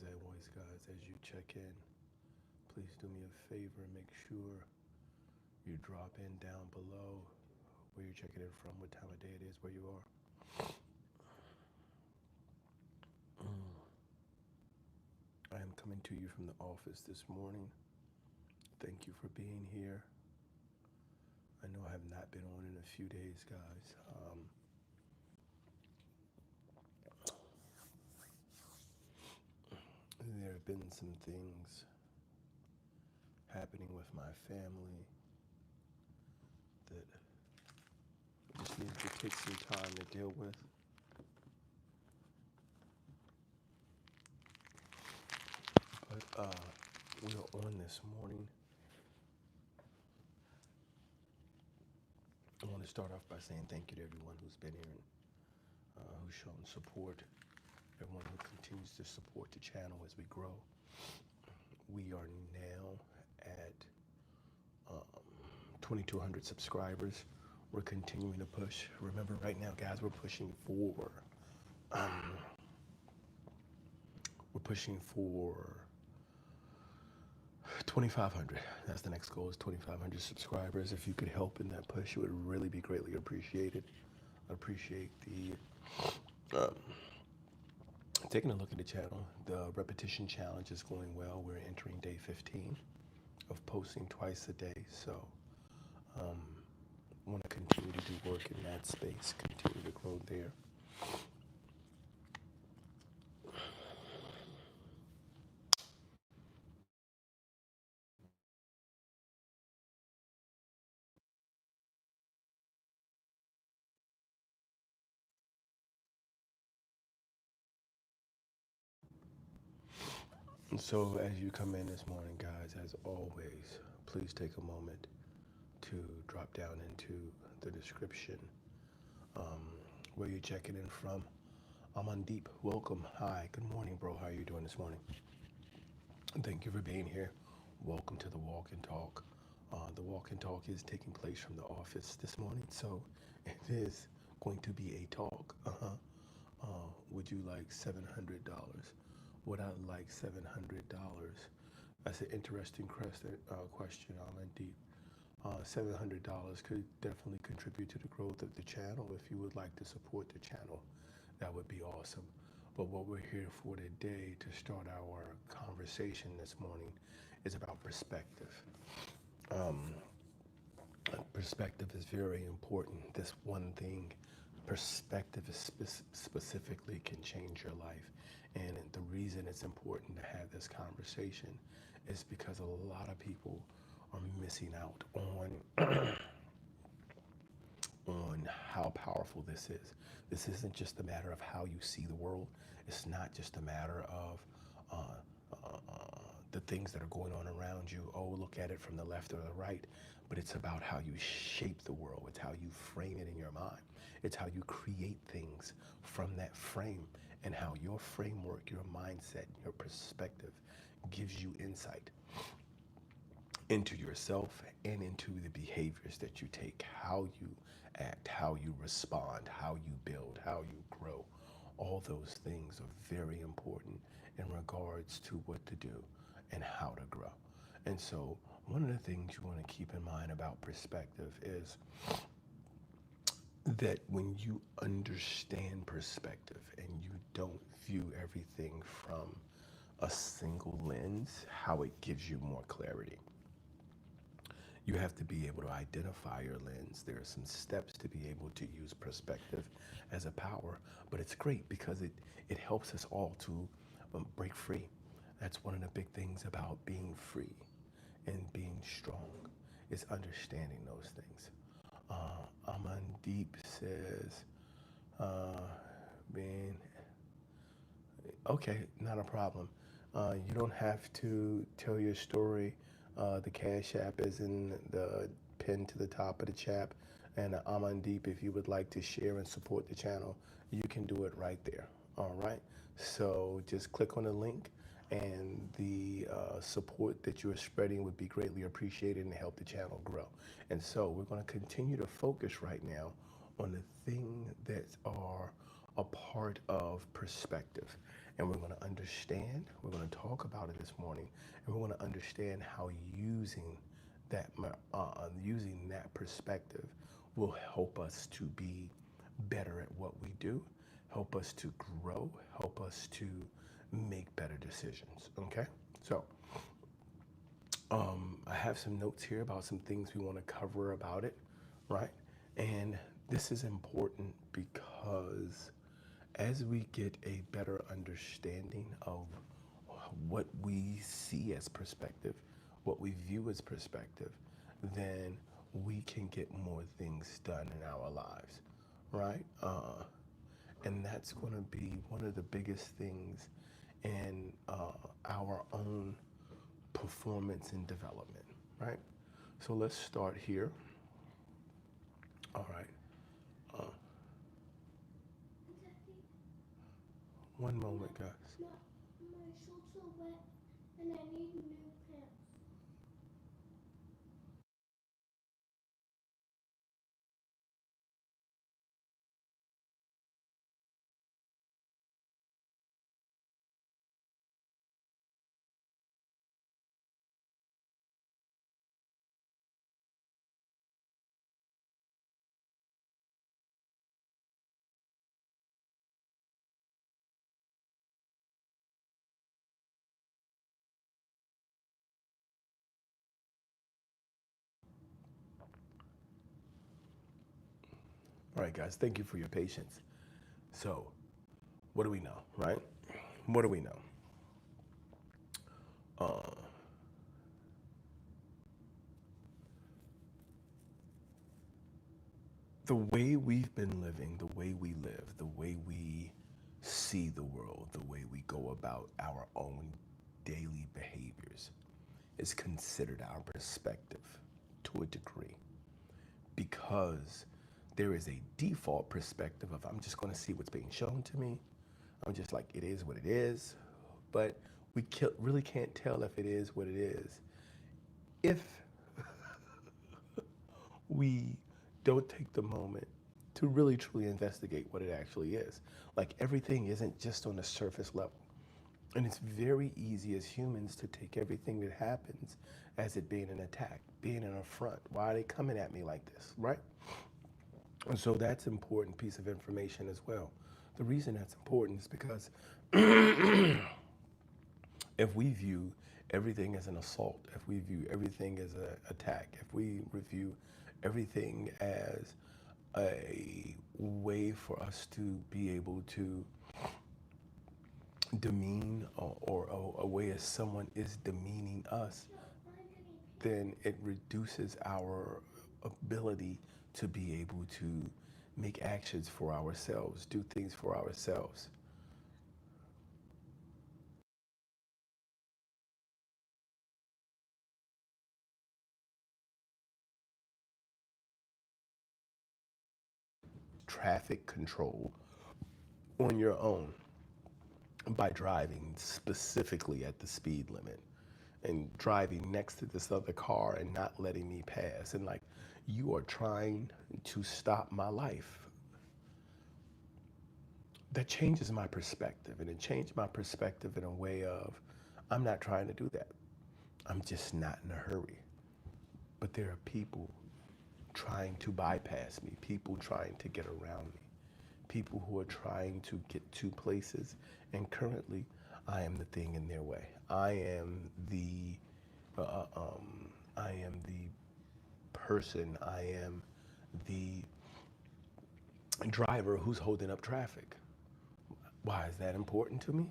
always, guys, as you check in, please do me a favor and make sure you drop in down below where you're checking in from, what time of day it is, where you are. I am coming to you from the office this morning. Thank you for being here. I know I have not been on in a few days, guys. There have been some things happening with my family that I just need to take some time to deal with. But we are on this morning. I want to start off by saying thank you to everyone who's been here and who's shown support, everyone who continues to support the channel as we grow. We are now at 2,200 subscribers. We're continuing to push. Remember, right now, guys, we're pushing for 2,500. That's the next goal, is 2,500 subscribers. If you could help in that push, it would really be greatly appreciated. I appreciate the taking a look at the channel. The repetition challenge is going well. We're entering day 15 of posting twice a day. So I want to continue to do work in that space, continue to grow there. And so as you come in this morning, guys, as always, please take a moment to drop down into the description where you're checking in from. I'm on Deep. Welcome. Hi. Good morning, bro. How are you doing this morning? Thank you for being here. Welcome to the Walk and Talk. The Walk and Talk is taking place from the office this morning, so it is going to be a talk. Would you like $700? Would I like $700? That's an interesting question. I'm in Deep. $700 could definitely contribute to the growth of the channel. If you would like to support the channel, that would be awesome. But what we're here for today to start our conversation this morning is about perspective. Perspective is very important. This one thing, perspective is specifically can change your life. And the reason it's important to have this conversation is because a lot of people are missing out on how powerful this is. This isn't just a matter of how you see the world. It's not just a matter of the things that are going on around you. Oh, look at it from the left or the right. But it's about how you shape the world. It's how you frame it in your mind. It's how you create things from that frame, and how your framework, your mindset, your perspective gives you insight into yourself and into the behaviors that you take, how you act, how you respond, how you build, how you grow. All those things are very important in regards to what to do and how to grow. And so one of the things you want to keep in mind about perspective is that when you understand perspective and you don't view everything from a single lens, how it gives you more clarity. You have to be able to identify your lens. There are some steps to be able to use perspective as a power, but it's great because it helps us all to break free. That's one of the big things about being free and being strong, is understanding those things. Aman Deep says, being, okay, not a problem. You don't have to tell your story. The Cash App is in the pin to the top of the chat. And Aman Deep, if you would like to share and support the channel, you can do it right there. All right. So just click on the link, and the support that you are spreading would be greatly appreciated and help the channel grow. And so we're going to continue to focus right now on the thing that are a part of perspective. And we're going to understand, we're going to talk about it this morning, and we're going to understand how using that perspective will help us to be better at what we do, help us to grow, help us to make better decisions. Okay? So, I have some notes here about some things we want to cover about it, right? And this is important because as we get a better understanding of what we see as perspective, what we view as perspective, then we can get more things done in our lives, right? And that's going to be one of the biggest things in our own performance and development, right? So let's start here. All right. One moment, guys. My shorts are wet and I need new pants. All right, guys, thank you for your patience. So, what do we know, right? What do we know? The way we've been living, the way we live, the way we see the world, the way we go about our own daily behaviors is considered our perspective to a degree, because there is a default perspective of I'm just going to see what's being shown to me. I'm just like, it is what it is. But we really can't tell if it is what it is if we don't take the moment to really truly investigate what it actually is. Like, everything isn't just on the surface level. And it's very easy as humans to take everything that happens as it being an attack, being an affront. Why are they coming at me like this, right? And so that's an important piece of information as well. The reason that's important is because if we view everything as an assault, if we view everything as an attack, if we review everything as a way for us to be able to demean, or a way as someone is demeaning us, then it reduces our ability to be able to make actions for ourselves, do things for ourselves. Traffic control on your own by driving specifically at the speed limit and driving next to this other car and not letting me pass. And like, you are trying to stop my life. That changes my perspective, and it changed my perspective in a way of, I'm not trying to do that. I'm just not in a hurry. But there are people trying to bypass me, people trying to get around me, people who are trying to get to places, and currently I am the thing in their way. Uh, um, I am the person, I am the driver who's holding up traffic. Why is that important to me?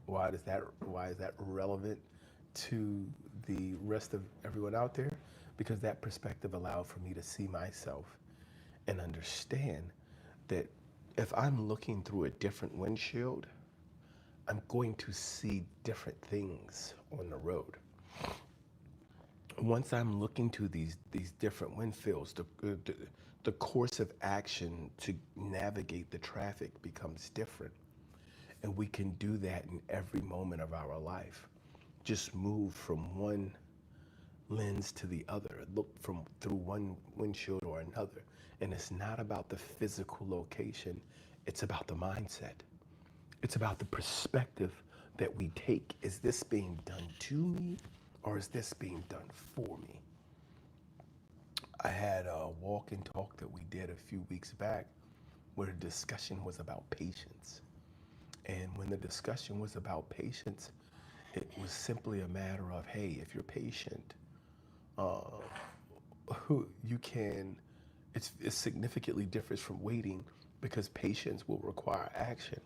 Why is that relevant to the rest of everyone out there? Because that perspective allowed for me to see myself and understand that if I'm looking through a different windshield, I'm going to see different things on the road. Once I'm looking to these different windshields, the course of action to navigate the traffic becomes different. And we can do that in every moment of our life. Just move from one lens to the other, look from through one windshield or another. And it's not about the physical location, it's about the mindset. It's about the perspective that we take. Is this being done to me, or is this being done for me? I had a walk and talk that we did a few weeks back where the discussion was about patience. And when the discussion was about patience, it was simply a matter of, hey, if you're patient, uh, you can, it significantly differs from waiting because patience will require action.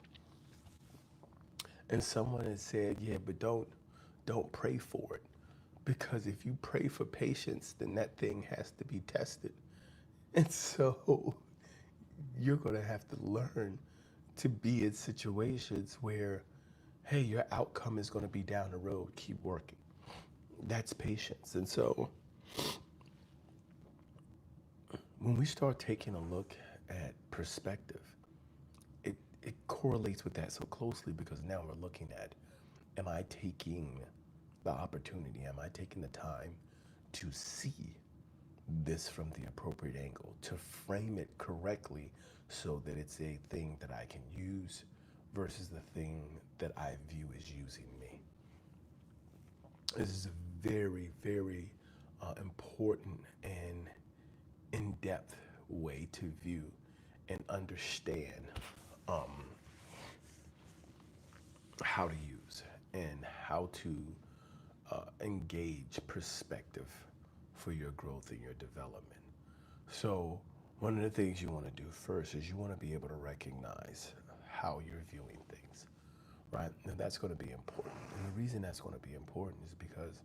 And someone had said, yeah, but don't pray for it. Because if you pray for patience, then that thing has to be tested. And so you're going to have to learn to be in situations where, hey, your outcome is going to be down the road. Keep working. That's patience. And so when we start taking a look at perspective, it correlates with that so closely because now we're looking at, am I taking the opportunity? Am I taking the time to see this from the appropriate angle, to frame it correctly so that it's a thing that I can use versus the thing that I view as using me? This is a very, very important and in-depth way to view and understand how to use and how to engage perspective for your growth and your development. So one of the things you want to do first is you want to be able to recognize how you're viewing things, right? And that's going to be important. And the reason that's going to be important is because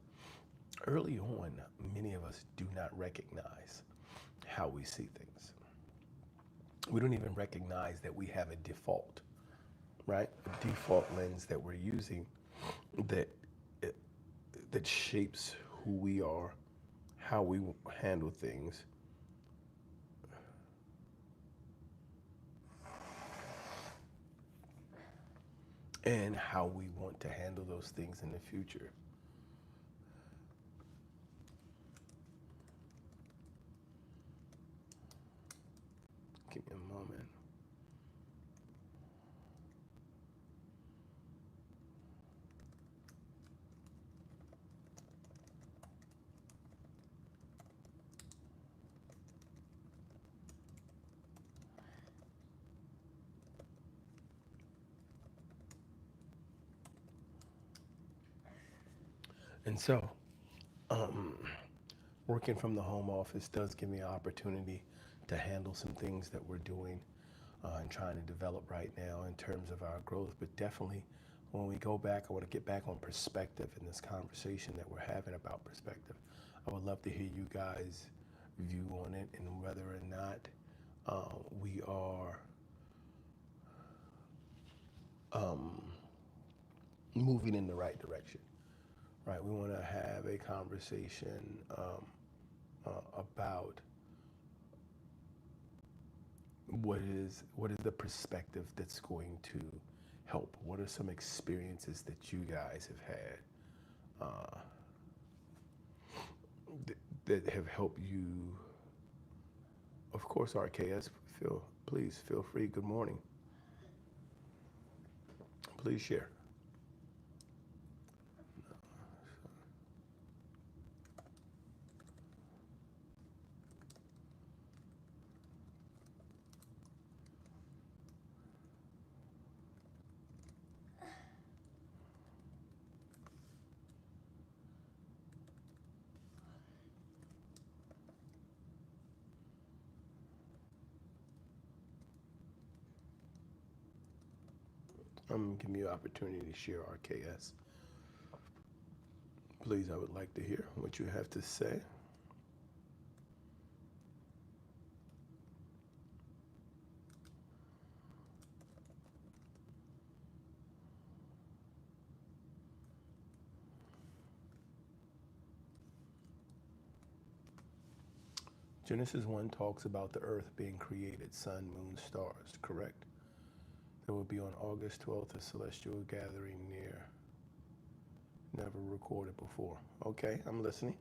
early on, many of us do not recognize how we see things. We don't even recognize that we have a default, right? A default lens that we're using that that shapes who we are, how we handle things, and how we want to handle those things in the future. Give me a moment. And so, working from the home office does give me an opportunity to handle some things that we're doing and trying to develop right now in terms of our growth. But definitely, when we go back, I want to get back on perspective in this conversation that we're having about perspective. I would love to hear you guys' view on it and whether or not we are moving in the right direction, right? We want to have a conversation about what is the perspective that's going to help. What are some experiences that you guys have had that have helped you? Of course, RKS, please feel free. Good morning. Please share. I'm giving you an opportunity to share, RKS. Please, I would like to hear what you have to say. Genesis 1 talks about the earth being created, sun, moon, stars, correct? There will be on August 12th a celestial gathering near, never recorded before. Okay, I'm listening.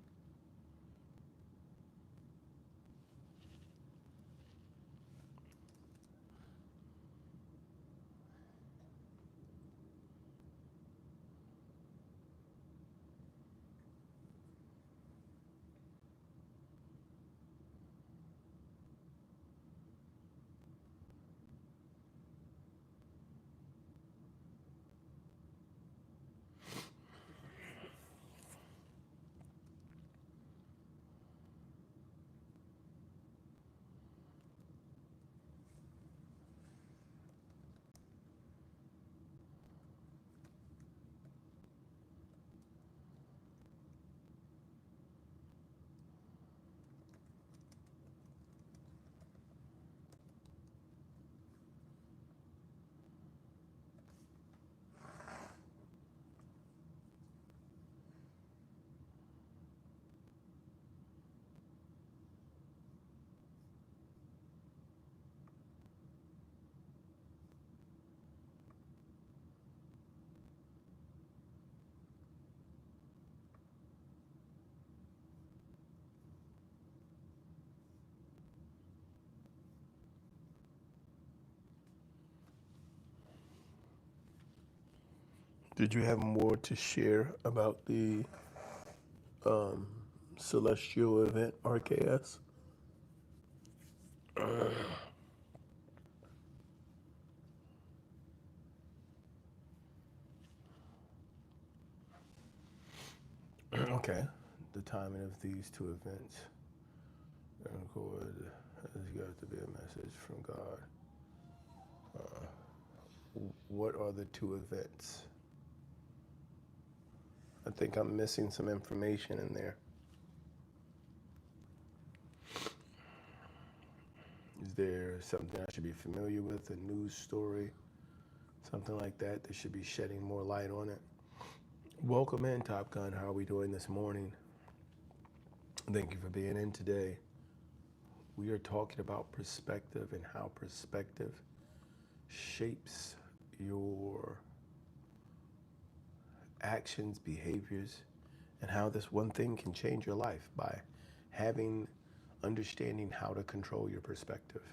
Did you have more to share about the celestial event, RKS? Okay. The timing of these two events has got to be a message from God. What are the two events? I think I'm missing some information in there. Is there something I should be familiar with, a news story, something like that that should be shedding more light on it? Welcome in, Top Gun. How are we doing this morning? Thank you for being in today. We are talking about perspective and how perspective shapes your actions, behaviors, and how this one thing can change your life by understanding how to control your perspective.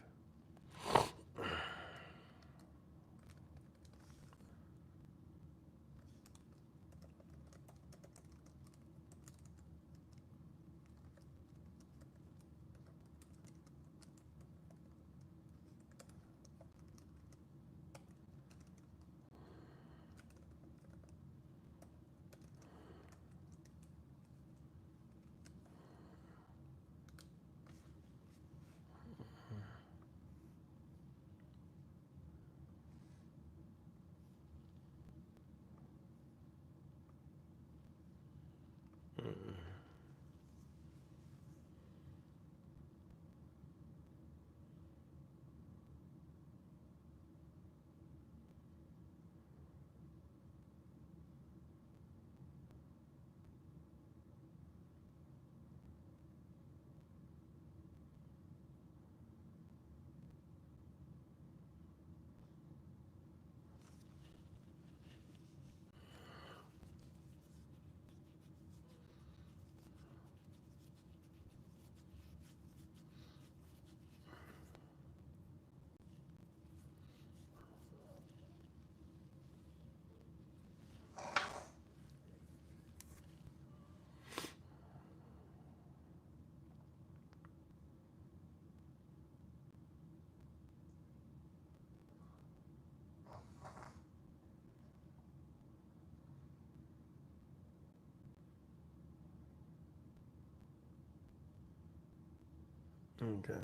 Okay.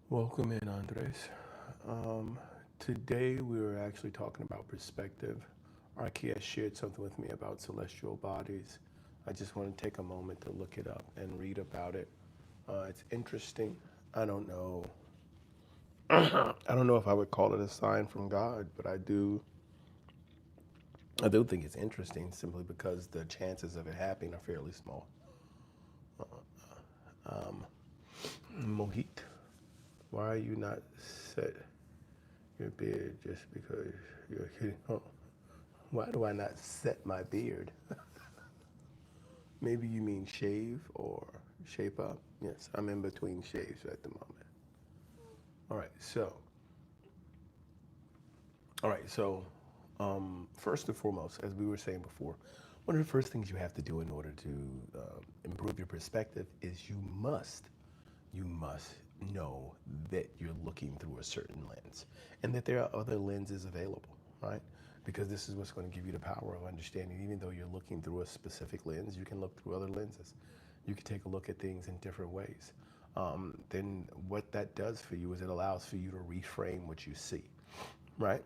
Welcome in, Andres. Today we were actually talking about perspective. RKS shared something with me about celestial bodies. I just want to take a moment to look it up and read about it. It's interesting. I don't know. I don't know if I would call it a sign from God, but I do think it's interesting simply because the chances of it happening are fairly small. Mohit, why are you not set your beard just because you're kidding? Oh, why do I not set my beard? Maybe you mean shave or shape up? Yes, I'm in between shaves at the moment. All right, so first and foremost, as we were saying before, one of the first things you have to do in order to improve your perspective is you must know that you're looking through a certain lens and that there are other lenses available, right? Because this is what's going to give you the power of understanding. Even though you're looking through a specific lens, you can look through other lenses. You can take a look at things in different ways. Then what that does for you is it allows for you to reframe what you see, right?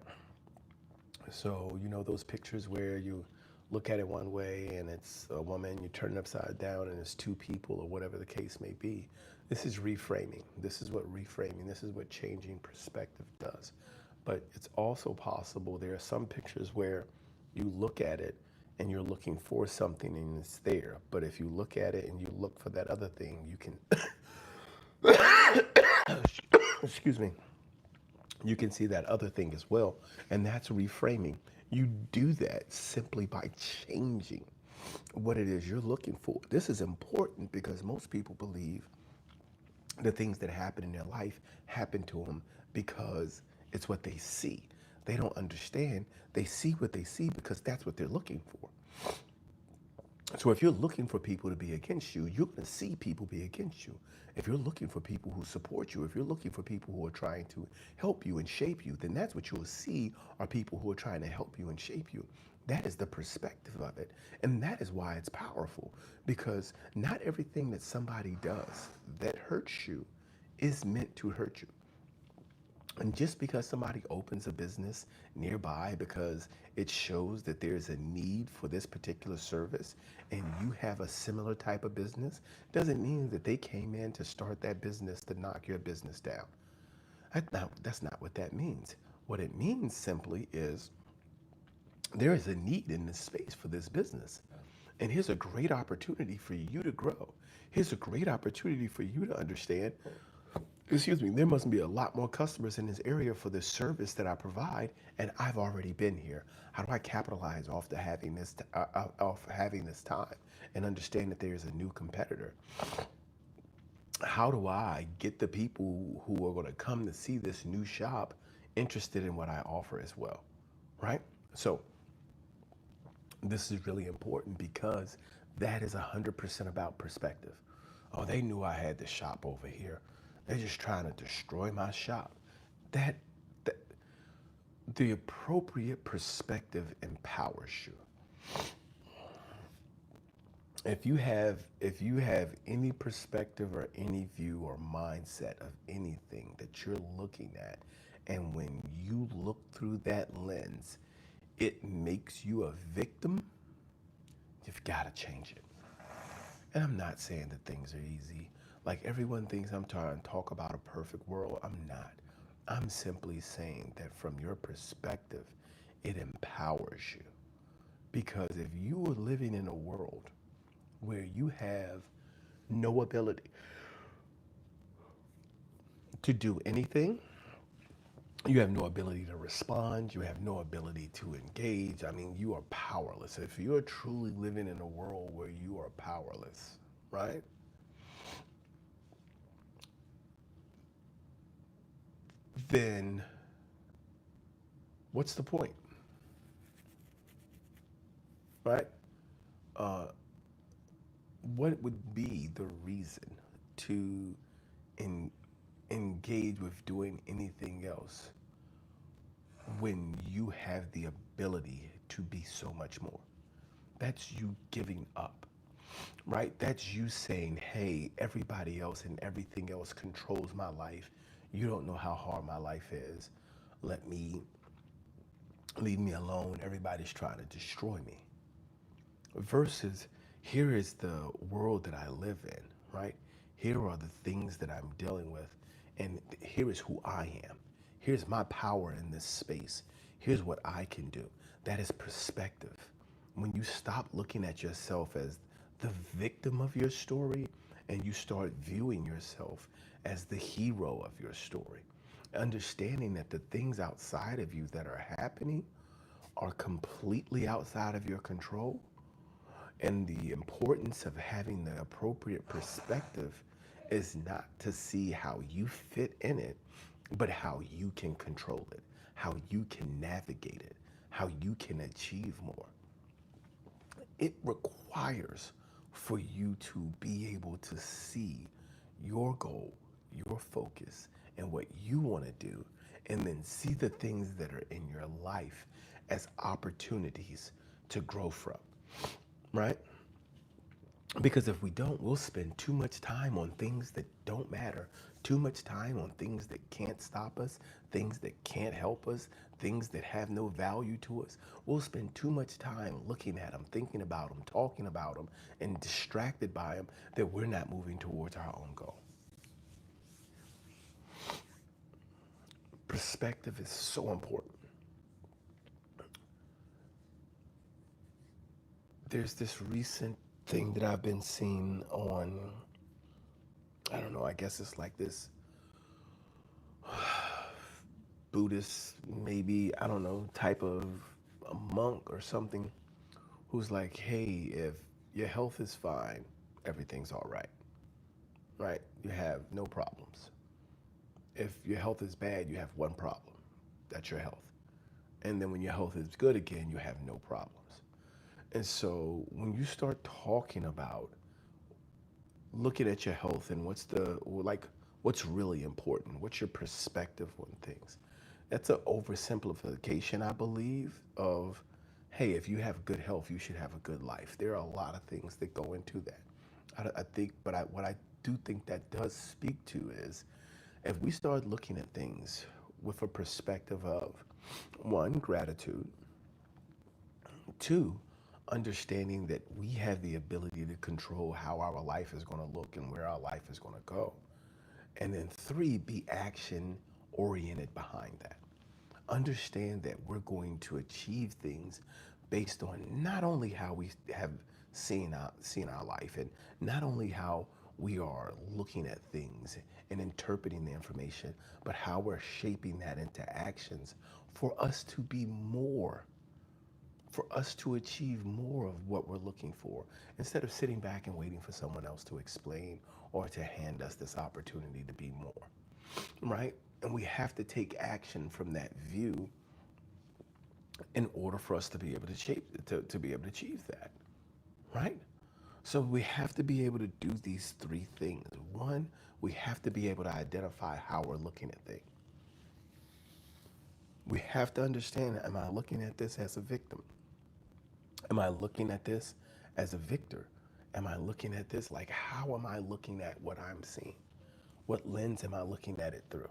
So, you know, those pictures where you look at it one way and it's a woman, you turn it upside down and it's two people or whatever the case may be. This is reframing. This is what changing perspective does. But it's also possible there are some pictures where you look at it and you're looking for something and it's there. But if you look at it and you look for that other thing, you can, excuse me, you can see that other thing as well. And that's reframing. You do that simply by changing what it is you're looking for. This is important because most people believe the things that happen in their life happen to them because It's what they see. They don't understand. They see what they see because that's what they're looking for. So if you're looking for people to be against you, you're going to see people be against you. If you're looking for people who support you, if you're looking for people who are trying to help you and shape you, then that's what you'll see are people who are trying to help you and shape you. That is the perspective of it. And that is why it's powerful, because not everything that somebody does that hurts you is meant to hurt you. And just because somebody opens a business nearby because it shows that there's a need for this particular service and you have a similar type of business doesn't mean that they came in to start that business to knock your business down. That's not what that means. What it means simply is there is a need in this space for this business. And here's a great opportunity for you to grow. Here's a great opportunity for you to understand, excuse me, there must be a lot more customers in this area for the service that I provide, and I've already been here. How do I capitalize off having this time and understand that there's a new competitor? How do I get the people who are going to come to see this new shop interested in what I offer as well, right? So this is really important because that is 100% about perspective. Oh, they knew I had the shop over here. They're just trying to destroy my shop. That the appropriate perspective empowers you. If you have any perspective or any view or mindset of anything that you're looking at, and when you look through that lens, it makes you a victim, you've got to change it. And I'm not saying that things are easy. Like everyone thinks I'm trying to talk about a perfect world. I'm not. I'm simply saying that from your perspective, it empowers you. Because if you are living in a world where you have no ability to do anything, you have no ability to respond, you have no ability to engage, I mean, you are powerless. If you're truly living in a world where you are powerless, right? Then what's the point? Right? What would be the reason to engage with doing anything else when you have the ability to be so much more? That's you giving up, right? That's you saying, hey, everybody else and everything else controls my life. You don't know how hard my life is. Leave me alone. Everybody's trying to destroy me. Versus, here is the world that I live in, right? Here are the things that I'm dealing with, and here is who I am. Here's my power in this space. Here's what I can do. That is perspective. When you stop looking at yourself as the victim of your story and you start viewing yourself as the hero of your story, understanding that the things outside of you that are happening are completely outside of your control, and the importance of having the appropriate perspective is not to see how you fit in it, but how you can control it, how you can navigate it, how you can achieve more. It requires for you to be able to see your goal, your focus, and what you want to do, and then see the things that are in your life as opportunities to grow from, right? Because if we don't, we'll spend too much time on things that don't matter, too much time on things that can't stop us, things that can't help us, things that have no value to us. We'll spend too much time looking at them, thinking about them, talking about them, and distracted by them that we're not moving towards our own goal. Perspective is so important. There's this recent thing that I've been seeing on, I don't know, I guess it's like this Buddhist, maybe, I don't know, type of a monk or something who's like, hey, if your health is fine, everything's all right, right? You have no problems. If your health is bad, you have one problem. That's your health. And then when your health is good again, you have no problems. And so when you start talking about looking at your health and what's really important, what's your perspective on things, that's an oversimplification, I believe, of, hey, if you have good health, you should have a good life. There are a lot of things that go into that. I think, but what I do think that does speak to is, if we start looking at things with a perspective of, one, gratitude, two, understanding that we have the ability to control how our life is going to look and where our life is going to go. And then three, be action oriented behind that. Understand that we're going to achieve things based on not only how we have seen our life, and not only how we are looking at things and interpreting the information, but how we're shaping that into actions for us to be more, for us to achieve more of what we're looking for, instead of sitting back and waiting for someone else to explain or to hand us this opportunity to be more, right? And we have to take action from that view in order for us to be able to to be able to achieve that, right? So we have to be able to do these three things. One, we have to be able to identify how we're looking at things. We have to understand, am I looking at this as a victim? Am I looking at this as a victor? Am I looking at this like, how am I looking at what I'm seeing? What lens am I looking at it through?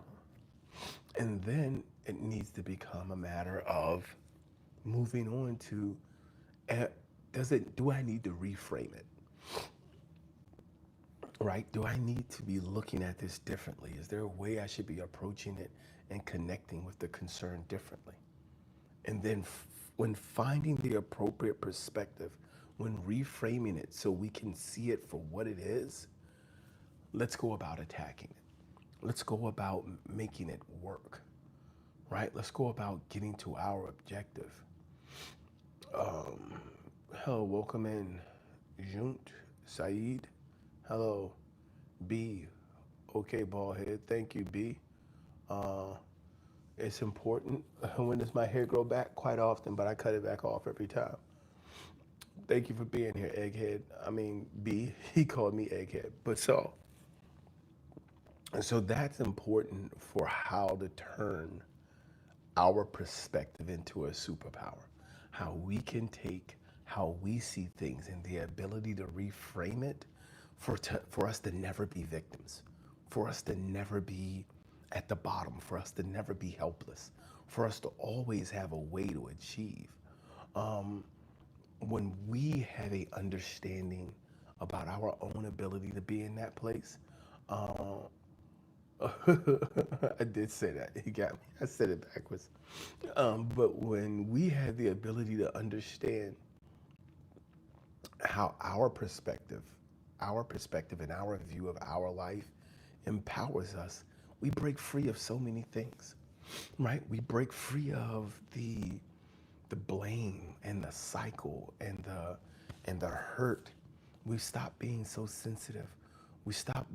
And then it needs to become a matter of moving on to, do I need to reframe it? Right? Do I need to be looking at this differently? Is there a way I should be approaching it and connecting with the concern differently? And then when finding the appropriate perspective, when reframing it so we can see it for what it is, let's go about attacking it. Let's go about making it work, right? Let's go about getting to our objective. Hello, welcome in, Junt, Saeed. Hello, B. Okay, ballhead. Thank you, B. It's important. When does my hair grow back? Quite often, but I cut it back off every time. Thank you for being here, Egghead. I mean, B. He called me Egghead. But so that's important for how to turn our perspective into a superpower. How we can take how we see things and the ability to reframe it for us to never be victims, for us to never be at the bottom, for us to never be helpless, for us to always have a way to achieve. When we have a understanding about our own ability to be in that place, I did say that. He got me. I said it backwards. But when we have the ability to understand how our perspective and our view of our life empowers us, we break free of so many things, right? We break free of the blame and the cycle and the hurt. We stop being so sensitive. We stop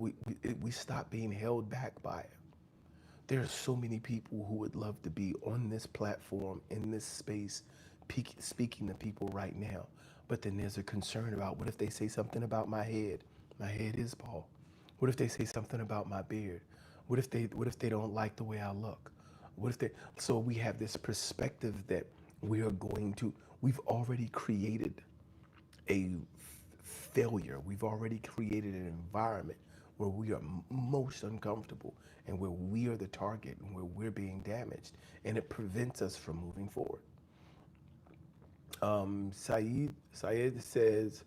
being held back by it. There are so many people who would love to be on this platform, in this space, speaking to people right now. But then there's a concern about, what if they say something about my head? My head is bald. What if they say something about my beard? What if they don't like the way I look? So we have this perspective that we've already created a failure. We've already created an environment where we are most uncomfortable and where we are the target and where we're being damaged, and it prevents us from moving forward. Syed says,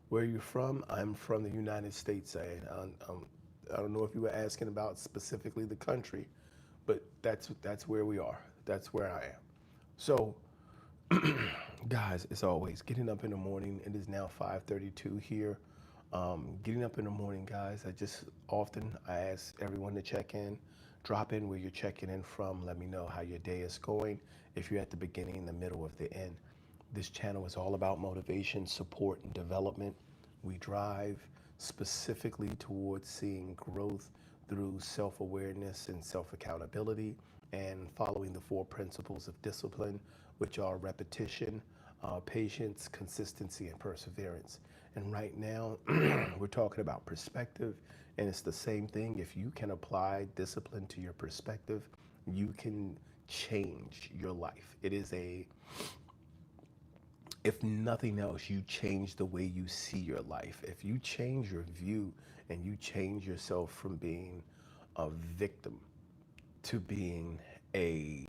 where are you from? I'm from the United States, Syed. I don't know if you were asking about specifically the country, but that's where we are. That's where I am. So, guys, as always, getting up in the morning. It is now 5:32 here. Getting up in the morning, guys. I ask everyone to check in, drop in where you're checking in from. Let me know how your day is going. If you're at the beginning, the middle, of the end. This channel is all about motivation, support, and development. We drive specifically towards seeing growth through self-awareness and self-accountability. and following the four principles of discipline, which are repetition, patience, consistency, and perseverance. And right now, we're talking about perspective, and it's the same thing. If you can apply discipline to your perspective, you can change your life. It is a, if nothing else, you change the way you see your life. If you change your view and you change yourself from being a victim to being a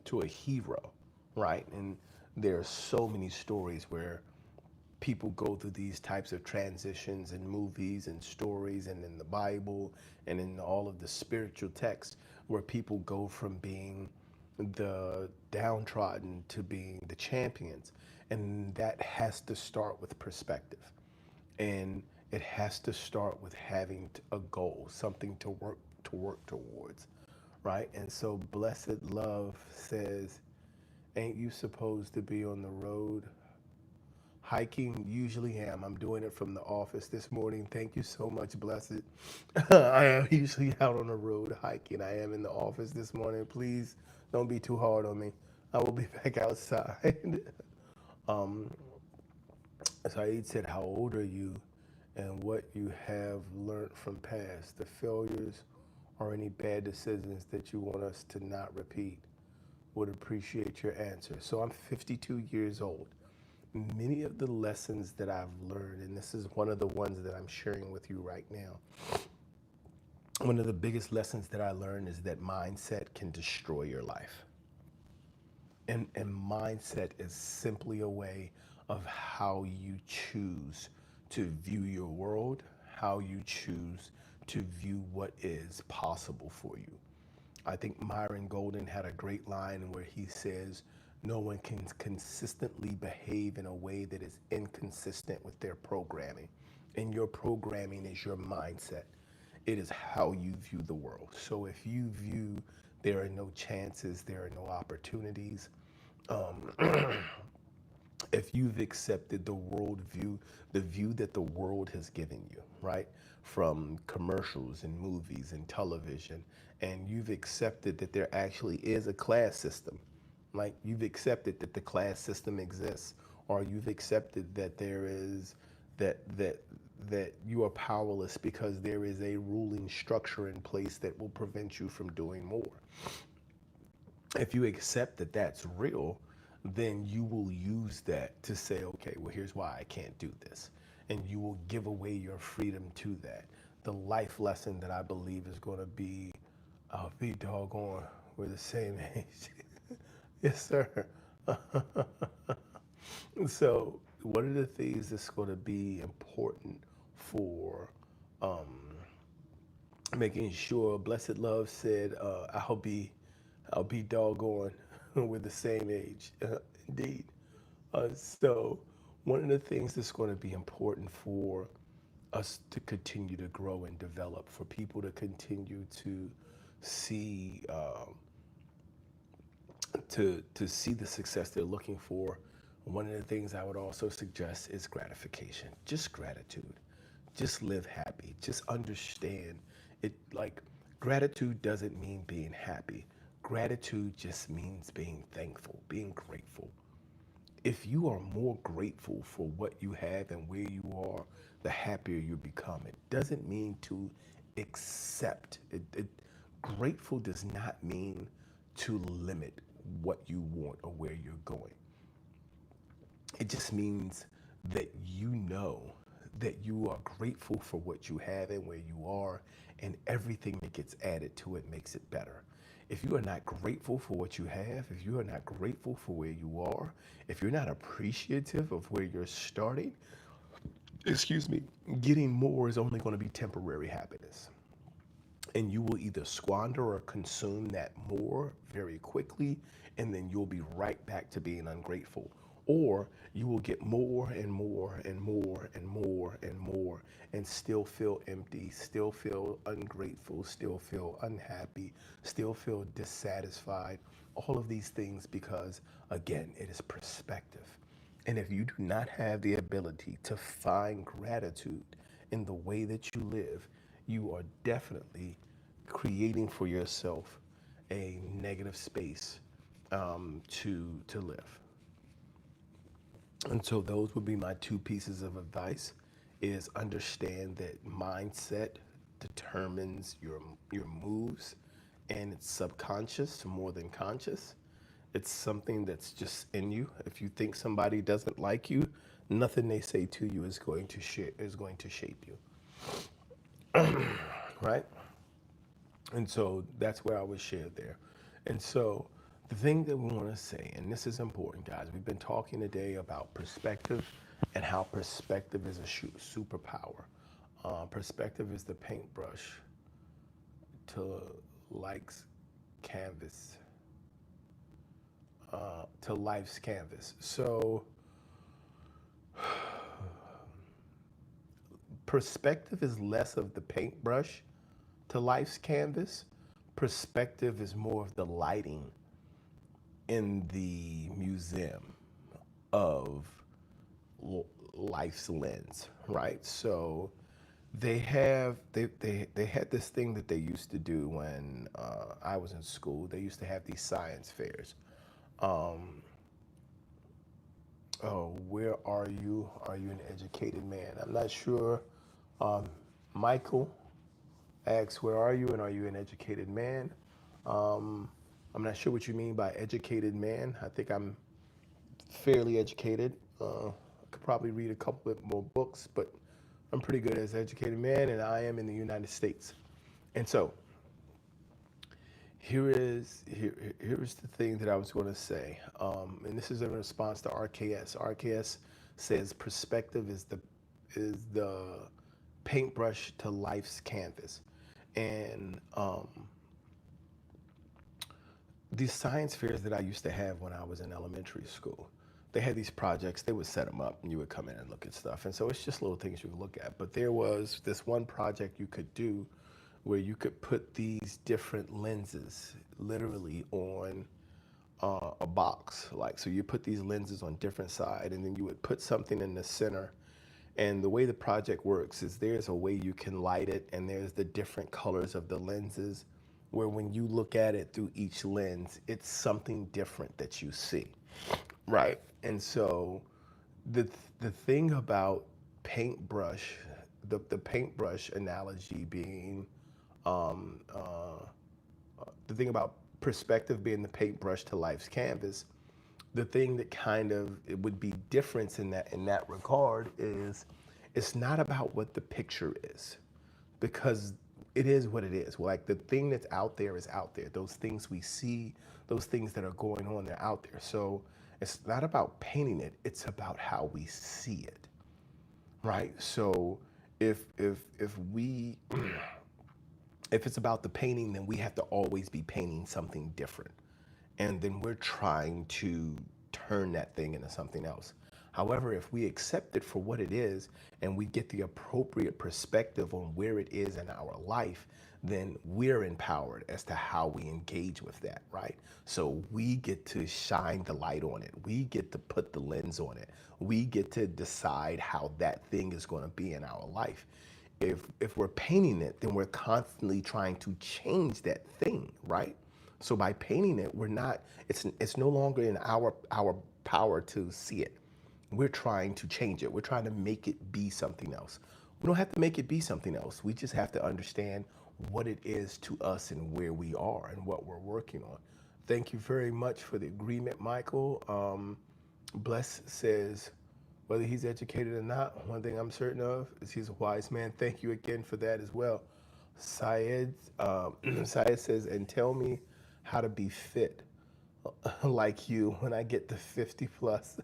to a hero, right? And there are so many stories where people go through these types of transitions in movies and stories and in the Bible and in all of the spiritual texts, where people go from being the downtrodden to being the champions. And that has to start with perspective. And it has to start with having a goal, something to work towards, right? And so Blessed Love says, ain't you supposed to be on the road hiking? Usually am. I'm doing it from the office this morning. Thank you so much, Blessed. I am usually out on the road hiking. I am in the office this morning. Please don't be too hard on me. I will be back outside. um, Saeed said, how old are you and what you have learned from past, the failures or any bad decisions that you want us to not repeat? Would appreciate your answer. So I'm 52 years old. Many of the lessons that I've learned, and this is one of the ones that I'm sharing with you right now, one of the biggest lessons that I learned is that mindset can destroy your life. And mindset is simply a way of how you choose to view your world, how you choose to view what is possible for you. I think Myron Golden had a great line where he says, no one can consistently behave in a way that is inconsistent with their programming. And your programming is your mindset. It is how you view the world. So if you view there are no chances, there are no opportunities, if you've accepted the world view, the view that the world has given you, right? From commercials and movies and television, and you've accepted that there actually is a class system, like you've accepted that the class system exists, or you've accepted that there is that you are powerless because there is a ruling structure in place that will prevent you from doing more. If you accept that that's real, then you will use that to say, okay, well, here's why I can't do this. And you will give away your freedom to that. The life lesson that I believe is going to be, I'll be doggone, we're the same age. Yes, sir. So, one of the things that's going to be important for making sure, Blessed Love said, I'll be doggone, we're the same age. Indeed. So one of the things that's going to be important for us to continue to grow and develop, for people to continue to see to see the success they're looking for, one of the things I would also suggest is gratification. Just gratitude. Just live happy. Just understand it. Like, gratitude doesn't mean being happy. Gratitude just means being thankful, being grateful. If you are more grateful for what you have and where you are, the happier you become. It doesn't mean to accept. Grateful does not mean to limit what you want or where you're going. It just means that you know that you are grateful for what you have and where you are, and everything that gets added to it makes it better. If you are not grateful for what you have, if you are not grateful for where you are, if you're not appreciative of where you're starting, excuse me, getting more is only going to be temporary happiness. And you will either squander or consume that more very quickly, and then you'll be right back to being ungrateful. Or you will get more and more and more and more and more and still feel empty, still feel ungrateful, still feel unhappy, still feel dissatisfied. All of these things because, again, it is perspective. And if you do not have the ability to find gratitude in the way that you live, you are definitely creating for yourself a negative space to live. And so those would be my two pieces of advice: is understand that mindset determines your moves, and it's subconscious more than conscious. It's something that's just in you. If you think somebody doesn't like you, nothing they say to you is going to shape you, right? And so that's where I was shared there. And so the thing that we want to say, and this is important, guys, we've been talking today about perspective and how perspective is a superpower. Perspective is the paintbrush to life's canvas, to life's canvas. So perspective is less of the paintbrush to life's canvas. Perspective is more of the lighting in the museum of life's lens, right? So they had this thing that they used to do when I was in school. They used to have these science fairs. Oh, where are you? Are you an educated man? I'm not sure. Michael asks, where are you, and are you an educated man? I'm not sure what you mean by educated man. I think I'm fairly educated. I could probably read a couple bit more books, but I'm pretty good as an educated man, and I am in the United States. And so here's the thing that I was going to say, and this is in response to RKS. RKS says perspective is the paintbrush to life's canvas, and these science fairs that I used to have when I was in elementary school, they had these projects. They would set them up, and you would come in and look at stuff. And so it's just little things you would look at. But there was this one project you could do where you could put these different lenses literally on a box. Like, so you put these lenses on different sides, and then you would put something in the center. And the way the project works is there's a way you can light it, and there's the different colors of the lenses, where when you look at it through each lens, it's something different that you see, right? And so the thing about paintbrush, the paintbrush analogy being, the thing about perspective being the paintbrush to life's canvas, the thing that kind of it would be difference in that regard is it's not about what the picture is, because it is what it is. Like, the thing that's out there is out there. Those things we see, those things that are going on, they're out there. So it's not about painting it, it's about how we see it, right? So if we if it's about the painting, then we have to always be painting something different, and then we're trying to turn that thing into something else. However, if we accept it for what it is and we get the appropriate perspective on where it is in our life, then we're empowered as to how we engage with that, right? So we get to shine the light on it. We get to put the lens on it. We get to decide how that thing is going to be in our life. If we're painting it, then we're constantly trying to change that thing, right? So by painting it, we're not, it's no longer in our power to see it. We're trying to change it. We're trying to make it be something else. We don't have to make it be something else. We just have to understand what it is to us and where we are and what we're working on. Thank you very much for the agreement, Michael. Bless says, whether he's educated or not, one thing I'm certain of is he's a wise man. Thank you again for that as well. Syed, Syed says, and tell me how to be fit like you when I get to 50 plus.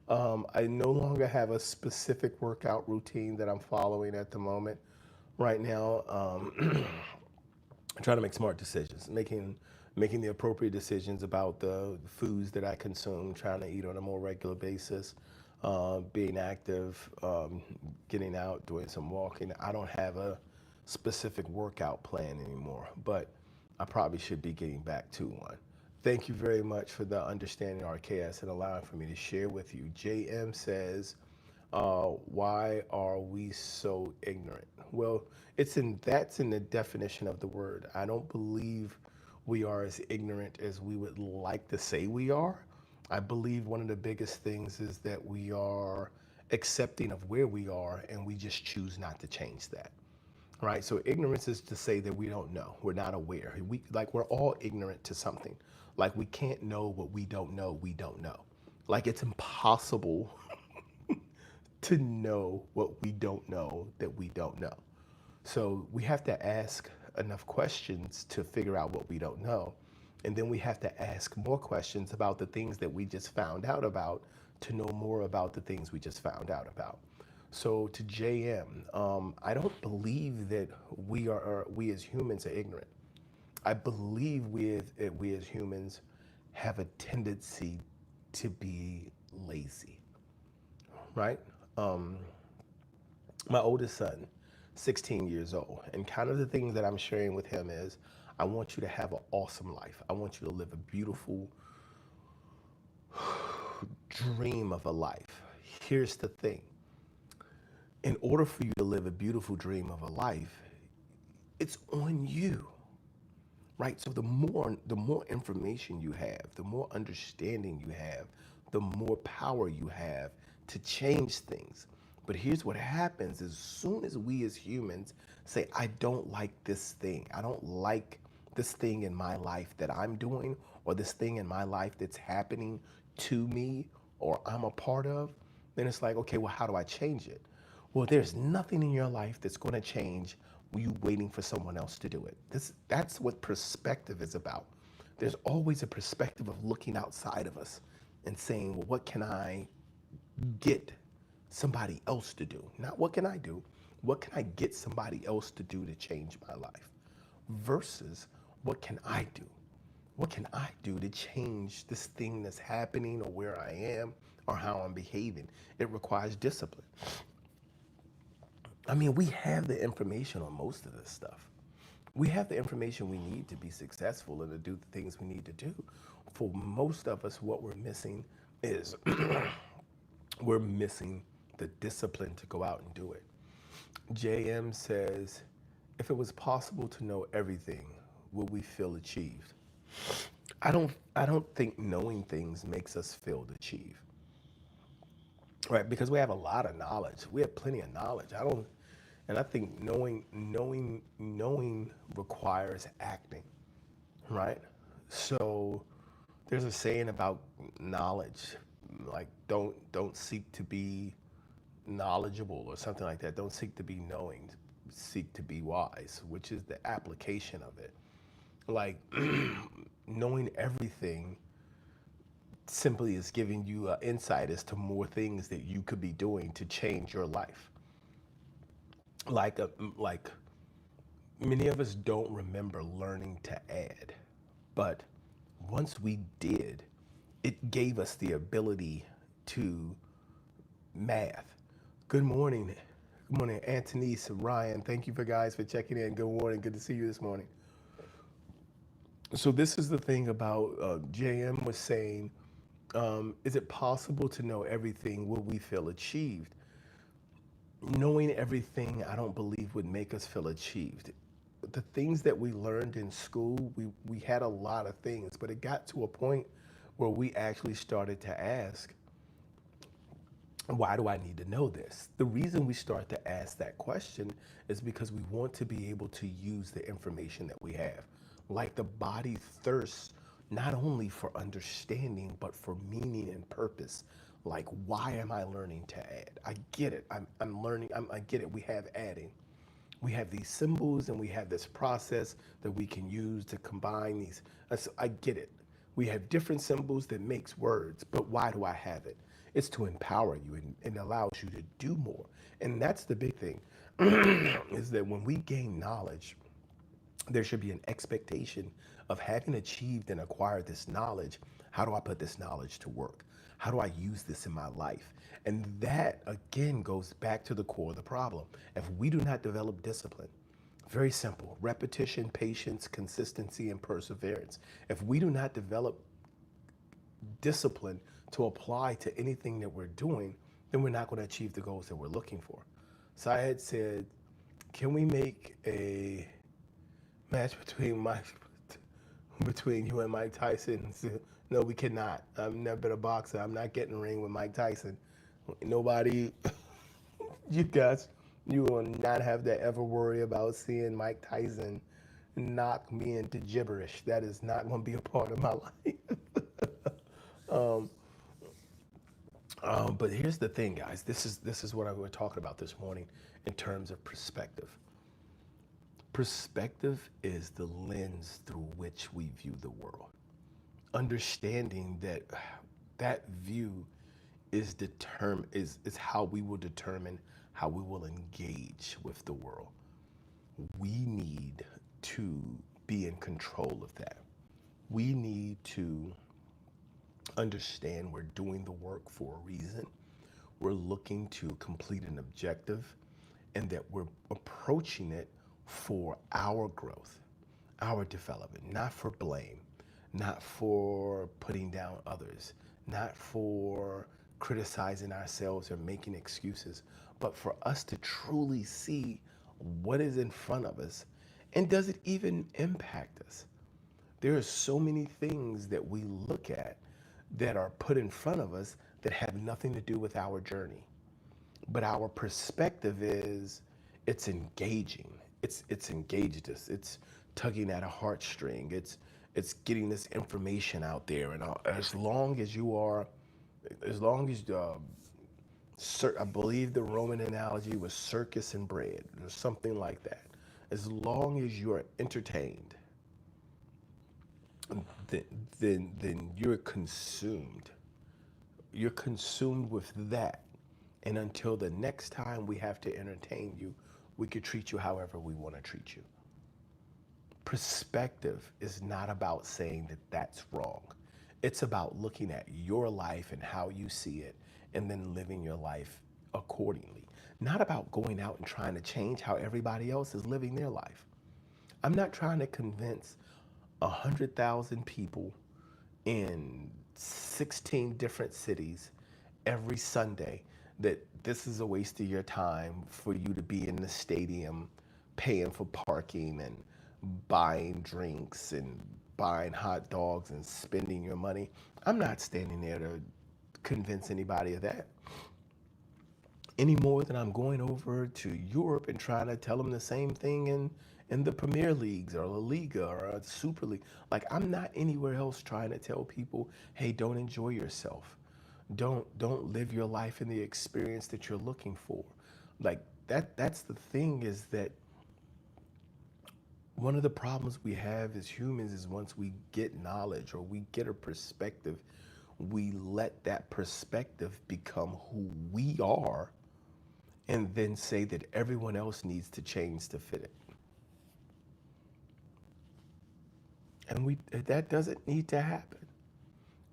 I no longer have a specific workout routine that I'm following at the moment. Right now, I'm trying to make smart decisions, making the appropriate decisions about the foods that I consume, trying to eat on a more regular basis, being active, getting out, doing some walking. I don't have a specific workout plan anymore, but I probably should be getting back to one. Thank you very much for the understanding, RKS, and allowing for me to share with you. JM says, Why are we so ignorant? Well, that's in the definition of the word. I don't believe we are as ignorant as we would like to say we are. I believe one of the biggest things is that we are accepting of where we are and we just choose not to change that. Right? So ignorance is to say that we don't know. We're not aware. We're all ignorant to something. Like we can't know what we don't know, we don't know. Like it's impossible to know what we don't know that we don't know. So we have to ask enough questions to figure out what we don't know. And then we have to ask more questions about the things that we just found out about to know more about the things we just found out about. So to JM, I don't believe that we as humans are ignorant. I believe we as humans have a tendency to be lazy, right? My oldest son, 16 years old, and kind of the things that I'm sharing with him is I want you to have an awesome life. I want you to live a beautiful dream of a life. Here's the thing. In order for you to live a beautiful dream of a life, it's on you. Right? So the more information you have, the more understanding you have, the more power you have to change things. But here's what happens: as soon as we as humans say, I don't like this thing, I don't like this thing in my life that I'm doing, or this thing in my life that's happening to me or I'm a part of, then it's like, okay, well, how do I change it? Well, there's nothing in your life that's going to change you waiting for someone else to do it. That's what perspective is about. There's always a perspective of looking outside of us and saying, well, what can I get somebody else to do? Not what can I do? What can I get somebody else to do to change my life? Versus what can I do? What can I do to change this thing that's happening or where I am or how I'm behaving? It requires discipline. I mean, we have the information on most of this stuff. We have the information we need to be successful and to do the things we need to do. For most of us, what we're missing is we're missing the discipline to go out and do it. JM says, if it was possible to know everything, would we feel achieved? I don't think knowing things makes us feel achieved. Right, because we have a lot of knowledge. We have plenty of knowledge. And I think knowing requires acting, right? So there's a saying about knowledge, like don't seek to be knowledgeable or something like that. Don't seek to be knowing, seek to be wise, which is the application of it. Like knowing everything simply is giving you insight as to more things that you could be doing to change your life. Like many of us don't remember learning to add, but once we did, it gave us the ability to math. Good morning. Good morning, Antonice, Ryan. Thank you for guys for checking in. Good morning. Good to see you this morning. So this is the thing about JM was saying, is it possible to know everything? Will we feel achieved? Knowing everything, I don't believe would make us feel achieved. The things that we learned in school, we had a lot of things, but it got to a point where we actually started to ask, why do I need to know this? The reason we start to ask that question is because we want to be able to use the information that we have. Like the body thirsts not only for understanding, but for meaning and purpose. Like, why am I learning to add? I get it. I'm learning. I get it. We have adding. We have these symbols and we have this process that we can use to combine these. I get it. We have different symbols that makes words, but why do I have it? It's to empower you and allows you to do more. And that's the big thing, is that when we gain knowledge, there should be an expectation of having achieved and acquired this knowledge. How do I put this knowledge to work? How do I use this in my life? And that, again, goes back to the core of the problem. If we do not develop discipline, very simple, repetition, patience, consistency, and perseverance. If we do not develop discipline to apply to anything that we're doing, then we're not going to achieve the goals that we're looking for. So I had said, can we make a match between you and Mike Tyson? No, we cannot. I've never been a boxer. I'm not getting in the ring with Mike Tyson. Nobody, you guys, you will not have to ever worry about seeing Mike Tyson knock me into gibberish. That is not going to be a part of my life. um, but here's the thing, guys. This is what we're talking about this morning in terms of perspective. Perspective is the lens through which we view the world. Understanding that that view is how we will determine how we will engage with the world. We need to be in control of that. We need to understand we're doing the work for a reason. We're looking to complete an objective, and that we're approaching it for our growth, our development, not for blame, not for putting down others, not for criticizing ourselves or making excuses, but for us to truly see what is in front of us, and does it even impact us? There are so many things that we look at that are put in front of us that have nothing to do with our journey. But our perspective is, it's engaging. It's engaged us. It's tugging at a heartstring. It's getting this information out there. And as long as I believe the Roman analogy was circus and bread, or something like that. As long as you are entertained, then you're consumed. You're consumed with that. And until the next time we have to entertain you, we could treat you however we want to treat you. Perspective is not about saying that that's wrong. It's about looking at your life and how you see it, and then living your life accordingly. Not about going out and trying to change how everybody else is living their life. I'm not trying to convince 100,000 people in 16 different cities every Sunday that this is a waste of your time for you to be in the stadium paying for parking and buying drinks and buying hot dogs and spending your money. I'm not standing there to convince anybody of that, any more than I'm going over to Europe and trying to tell them the same thing in the Premier Leagues or La Liga or a Super League. Like, I'm not anywhere else trying to tell people, hey, don't enjoy yourself. Don't live your life in the experience that you're looking for. Like, that's the thing, is that one of the problems we have as humans is once we get knowledge or we get a perspective, we let that perspective become who we are, and then say that everyone else needs to change to fit it. And that doesn't need to happen.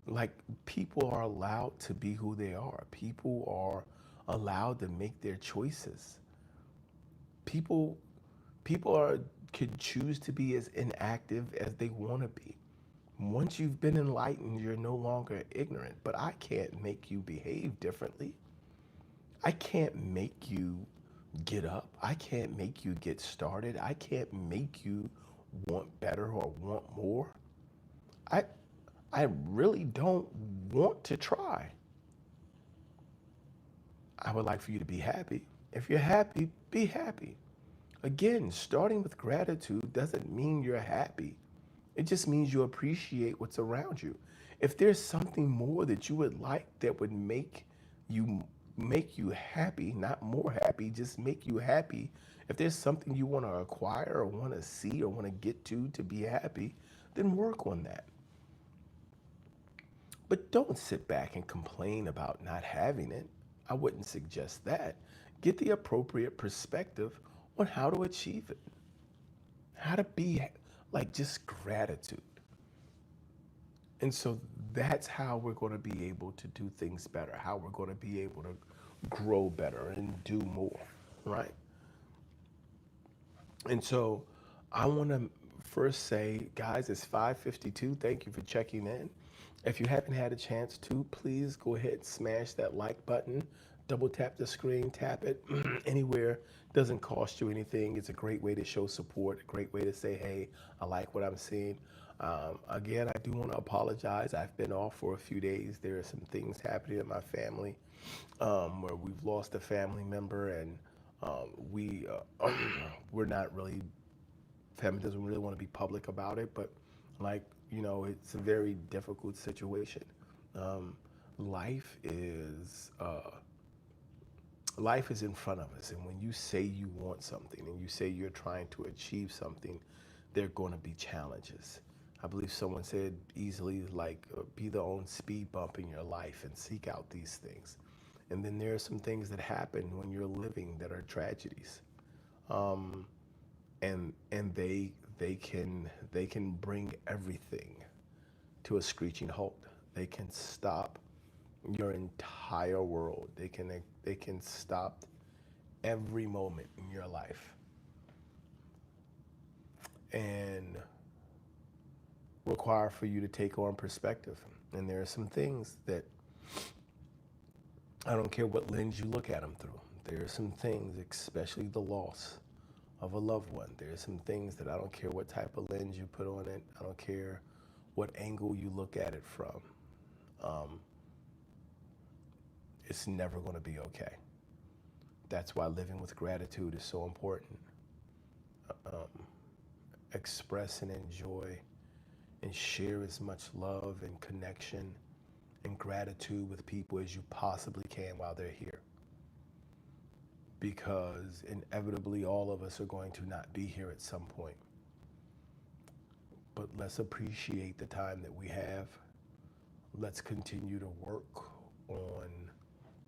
Like, people are allowed to be who they are. People are allowed to make their choices. People can choose to be as inactive as they want to be. Once you've been enlightened, you're no longer ignorant. But I can't make you behave differently. I can't make you get up. I can't make you get started. I can't make you want better or want more. I really don't want to try. I would like for you to be happy. If you're happy, be happy. Again, starting with gratitude doesn't mean you're happy. It just means you appreciate what's around you. If there's something more that you would like that would make you happy, not more happy, just make you happy. If there's something you want to acquire or want to see or want to get to be happy, then work on that. But don't sit back and complain about not having it. I wouldn't suggest that. Get the appropriate perspective on how to achieve it. How to be, like, just gratitude. And so that's how we're going to be able to do things better, how we're going to be able to grow better and do more, right? And so I want to first say, guys, it's 5:52. Thank you for checking in. If you haven't had a chance to, please go ahead and smash that like button. double tap the screen, tap it anywhere. Doesn't cost you anything. It's a great way to show support, a great way to say, hey, I like what I'm seeing. Again, I do want to apologize. I've been off for a few days. There are some things happening in my family where we've lost a family member, and we're not really, family doesn't really want to be public about it, but like, it's a very difficult situation. Um, life is life is in front of us, and when you say you want something and you say you're trying to achieve something, there are going to be challenges. I believe someone said easily, like, be the own speed bump in your life and seek out these things. And then there are some things that happen when you're living that are tragedies, and they can bring everything to a screeching halt. They can stop your entire world. They can stop every moment in your life and require for you to take on perspective. And there are some things that I don't care what lens you look at them through. There are some things, especially the loss of a loved one. There are some things that I don't care what type of lens you put on it. I don't care what angle you look at it from. Um, it's never going to be okay. That's why living with gratitude is so important. Express and enjoy and share as much love and connection and gratitude with people as you possibly can while they're here. Because inevitably all of us are going to not be here at some point. But let's appreciate the time that we have. Let's continue to work on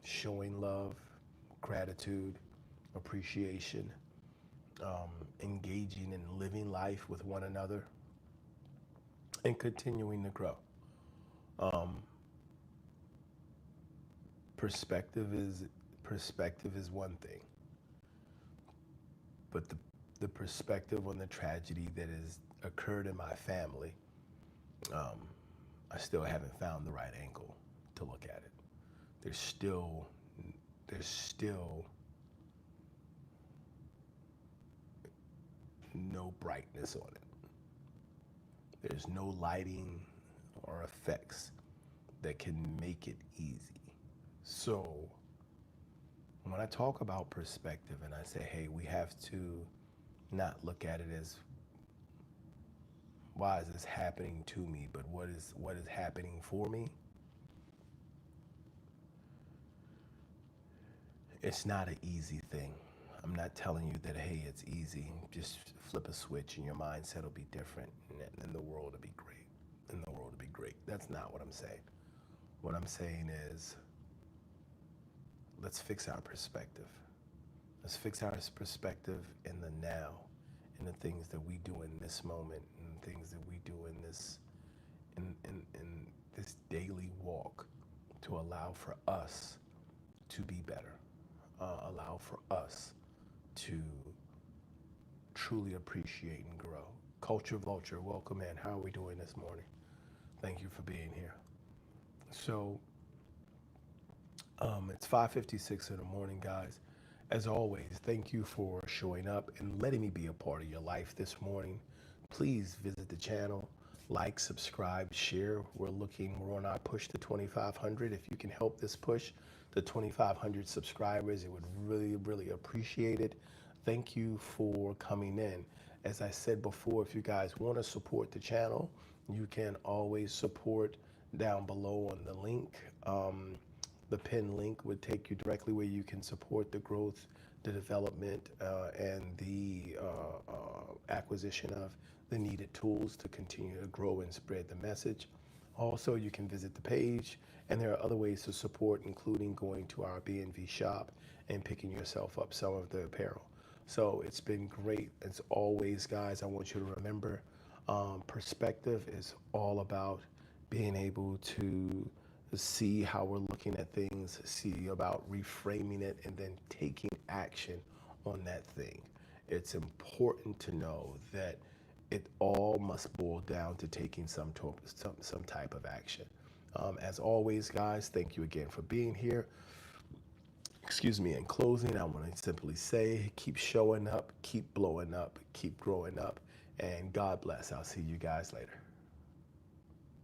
showing love, gratitude, appreciation, engaging and living life with one another, and continuing to grow. Um, perspective is one thing, but the perspective on the tragedy that has occurred in my family, I still haven't found the right angle to look at it. There's still no brightness on it. There's no lighting or effects that can make it easy. So when I talk about perspective and I say, hey, we have to not look at it as, why is this happening to me, but what is happening for me? It's not an easy thing. I'm not telling you that, hey, it's easy. Just flip a switch and your mindset will be different, and the world will be great. And the world will be great. That's not what I'm saying. What I'm saying is, let's fix our perspective. Let's fix our perspective in the now, in the things that we do in this moment, and the things that we do in this daily walk to allow for us to be better, allow for us to truly appreciate and grow. Culture Vulture, welcome in. How are we doing this morning? Thank you for being here. So it's 5:56 in the morning, guys. As always, thank you for showing up and letting me be a part of your life this morning. Please visit the channel, like, subscribe, share. We're on our push to 2,500. If you can help this push to 2,500 subscribers, it would really, really appreciate it. Thank you for coming in. As I said before, if you guys want to support the channel, you can always support down below on the link. The pinned link would take you directly where you can support the growth, the development, and the acquisition of the needed tools to continue to grow and spread the message. Also, you can visit the page, and there are other ways to support, including going to our B&V shop and picking yourself up some of the apparel. So it's been great. As always, guys, I want you to remember, perspective is all about being able to see how we're looking at things, see about reframing it, and then taking action on that thing. It's important to know that it all must boil down to taking some type of action. As always, guys, thank you again for being here. Excuse me, in closing, I want to simply say, keep showing up, keep blowing up, keep growing up, and God bless. I'll see you guys later.